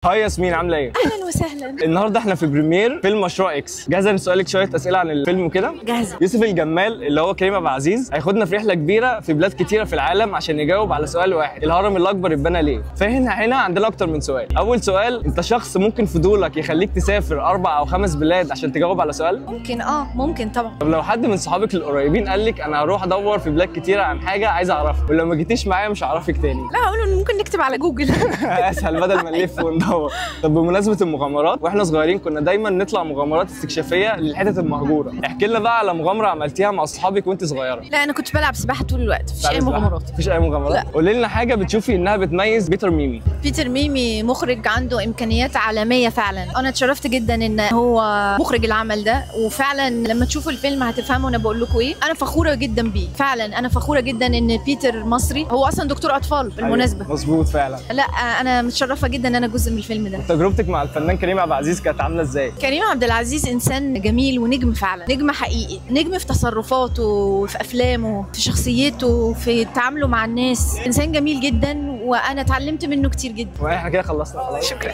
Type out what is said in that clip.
هاي ياسمين، عامله ايه؟ اهلا وسهلا. النهارده احنا في بريمير فيلم مشروع اكس. جاهزه نسالك شويه اسئله عن الفيلم وكده؟ جاهزه. يوسف الجمال اللي هو كريم عبد العزيز هياخدنا في رحله كبيره في بلاد كتيره في العالم عشان يجاوب على سؤال واحد: الهرم الاكبر اتبنى ليه؟ فهنا عندنا اكتر من سؤال. اول سؤال: انت شخص ممكن فضولك يخليك تسافر 4 أو 5 بلاد عشان تجاوب على سؤال؟ ممكن طبعا. طب لو حد من صحابك القريبين قال لك انا هروح ادور في بلاد كتيره عن حاجه عايز اعرفها، ولو ما جيتيش معايا مش هعرفك تاني؟ لا، هقول له ممكن نكتب على جوجل. اسهل بدل ما نلف وندور. طب بمناسبه المغامرات، واحنا صغيرين كنا دايما نطلع مغامرات استكشافيه للحتت المهجوره. احكي لنا بقى على مغامره عملتيها مع اصحابك وانت صغيره. لا، انا كنت بلعب سباحه طول الوقت، مفيش اي مغامرات. مفيش اي مغامرات؟ لا. قولي لنا حاجه بتشوفي انها بتميز بيتر ميمي. بيتر ميمي مخرج عنده امكانيات عالميه فعلا. انا اتشرفت جدا ان هو مخرج العمل ده، وفعلا لما تشوفوا الفيلم هتفهموا انا بقول لكم ايه. انا فخوره جدا بيه، فعلا انا فخوره جدا ان بيتر مصري. هو اصلا دكتور اطفال بالمناسبه. أيوة. مظبوط فعلا. لا، انا متشرفه جدا ان انا جزء من الفيلم ده. تجربتك مع الفنان كريم عبد العزيز كانت عامله ازاي؟ كريم عبد العزيز انسان جميل ونجم، فعلا نجم حقيقي، نجم في تصرفاته، في افلامه، في شخصيته، في تعامله مع الناس. انسان جميل جدا وانا اتعلمت منه كتير جدا. واحنا كده خلصنا خلاص. شكرا.